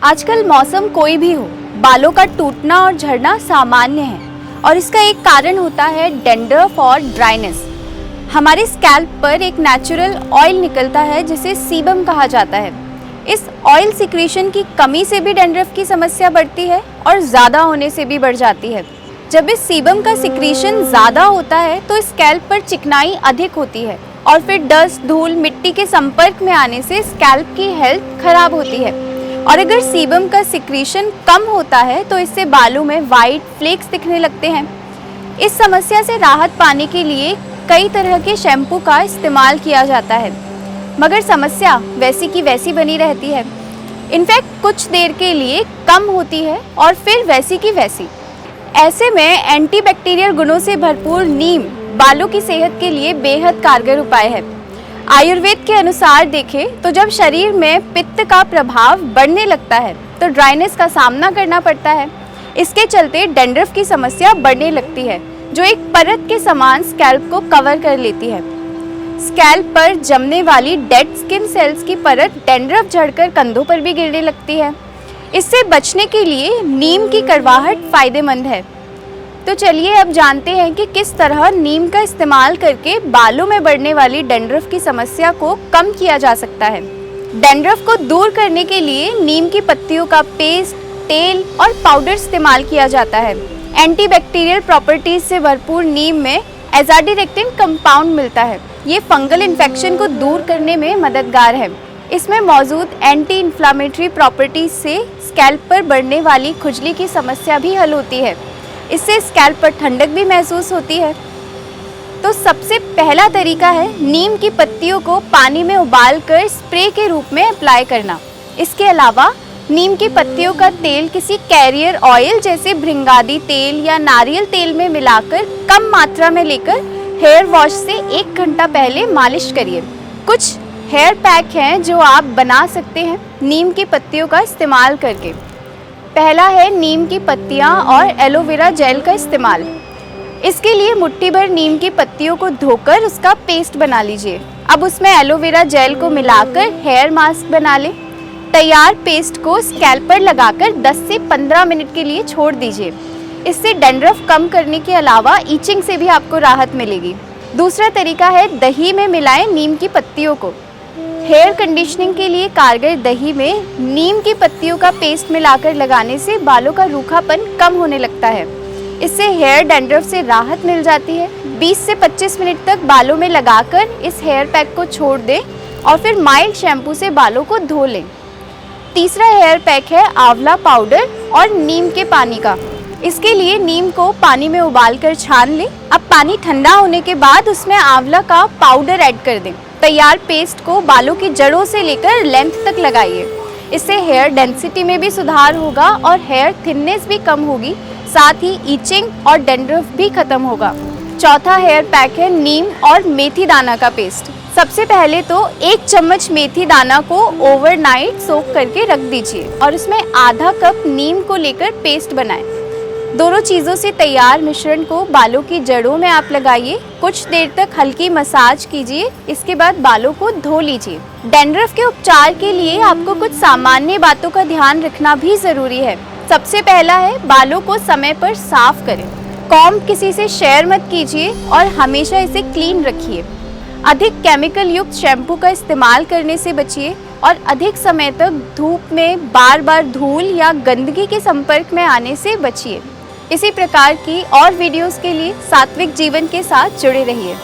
आजकल मौसम कोई भी हो, बालों का टूटना और झड़ना सामान्य है और इसका एक कारण होता है डैंड्रफ और ड्राइनेस। हमारे स्कैल्प पर एक नेचुरल ऑयल निकलता है जिसे सीबम कहा जाता है। इस ऑयल सिक्रीशन की कमी से भी डैंड्रफ की समस्या बढ़ती है और ज़्यादा होने से भी बढ़ जाती है। जब इस सीबम का सिक्रीशन ज़्यादा होता है तो स्कैल्प पर चिकनाई अधिक होती है और फिर डस्ट, धूल, मिट्टी के संपर्क में आने से स्कैल्प की हेल्थ खराब होती है। और अगर सीबम का सिक्रीशन कम होता है तो इससे बालों में वाइट फ्लेक्स दिखने लगते हैं। इस समस्या से राहत पाने के लिए कई तरह के शैम्पू का इस्तेमाल किया जाता है, मगर समस्या वैसी की वैसी बनी रहती है। इनफैक्ट कुछ देर के लिए कम होती है और फिर वैसी की वैसी। ऐसे में एंटीबैक्टीरियल गुणों से भरपूर नीम बालों की सेहत के लिए बेहद कारगर उपाय है। आयुर्वेद के अनुसार देखें तो जब शरीर में पित्त का प्रभाव बढ़ने लगता है तो ड्राइनेस का सामना करना पड़ता है। इसके चलते डैंड्रफ की समस्या बढ़ने लगती है जो एक परत के समान स्कैल्प को कवर कर लेती है। स्कैल्प पर जमने वाली डेड स्किन सेल्स की परत डैंड्रफ झड़कर कंधों पर भी गिरने लगती है। इससे बचने के लिए नीम की कड़वाहट फायदेमंद है। तो चलिए अब जानते हैं कि किस तरह नीम का इस्तेमाल करके बालों में बढ़ने वाली डैंड्रफ की समस्या को कम किया जा सकता है। डैंड्रफ को दूर करने के लिए नीम की पत्तियों का पेस्ट, तेल और पाउडर इस्तेमाल किया जाता है। एंटीबैक्टीरियल प्रॉपर्टीज से भरपूर नीम में एजाडिरेक्टिन कंपाउंड मिलता है। ये फंगल इन्फेक्शन को दूर करने में मददगार है। इसमें मौजूद एंटी इन्फ्लामेटरी प्रॉपर्टीज से स्कैल्प पर बढ़ने वाली खुजली की समस्या भी हल होती है। इससे स्कैल्प पर ठंडक भी महसूस होती है। तो सबसे पहला तरीका है नीम की पत्तियों को पानी में उबालकर स्प्रे के रूप में अप्लाई करना। इसके अलावा नीम की पत्तियों का तेल किसी कैरियर ऑयल जैसे भृंगादी तेल या नारियल तेल में मिलाकर कम मात्रा में लेकर हेयर वॉश से 1 घंटा पहले मालिश करिए। कुछ हेयर पैक हैं जो आप बना सकते हैं नीम की पत्तियों का इस्तेमाल करके। पहला है नीम की पत्तियां और एलोवेरा जेल का इस्तेमाल। इसके लिए मुट्ठी भर नीम की पत्तियों को धोकर उसका पेस्ट बना लीजिए। अब उसमें एलोवेरा जेल को मिलाकर हेयर मास्क बना लें। तैयार पेस्ट को स्कैल्प पर लगाकर 10 से 15 मिनट के लिए छोड़ दीजिए। इससे डैंड्रफ कम करने के अलावा ईचिंग से भी आपको राहत मिलेगी। दूसरा तरीका है दही में मिलाएं नीम की पत्तियों को। हेयर कंडीशनिंग के लिए कारगर दही में नीम की पत्तियों का पेस्ट मिलाकर लगाने से बालों का रूखापन कम होने लगता है। इससे हेयर डैंड्रफ से राहत मिल जाती है। 20 से 25 मिनट तक बालों में लगाकर इस हेयर पैक को छोड़ दें और फिर माइल्ड शैम्पू से बालों को धो लें। तीसरा हेयर पैक है आंवला पाउडर और नीम के पानी का। इसके लिए नीम को पानी में उबालकर छान लें। अब पानी ठंडा होने के बाद उसमें आंवला का पाउडर ऐड कर दें। तैयार पेस्ट को बालों की जड़ों से लेकर लेंथ तक लगाइए। इससे हेयर डेंसिटी में भी सुधार होगा और हेयर थिननेस भी कम होगी। साथ ही ईचिंग और डैंड्रफ भी खत्म होगा। चौथा हेयर पैक है नीम और मेथी दाना का पेस्ट। सबसे पहले तो 1 चम्मच मेथी दाना को ओवरनाइट सोक करके रख दीजिए और उसमें आधा कप नीम को लेकर पेस्ट बनाएं। दोनों चीज़ों से तैयार मिश्रण को बालों की जड़ों में आप लगाइए। कुछ देर तक हल्की मसाज कीजिए। इसके बाद बालों को धो लीजिए। डैंड्रफ के उपचार के लिए आपको कुछ सामान्य बातों का ध्यान रखना भी ज़रूरी है। सबसे पहला है बालों को समय पर साफ करें। कॉम्ब किसी से शेयर मत कीजिए और हमेशा इसे क्लीन रखिए। अधिक केमिकल युक्त शैम्पू का इस्तेमाल करने से बचिए और अधिक समय तक धूप में बार बार धूल या गंदगी के संपर्क में आने से बचिए। इसी प्रकार की और वीडियोस के लिए सात्विक जीवन के साथ जुड़े रहिए।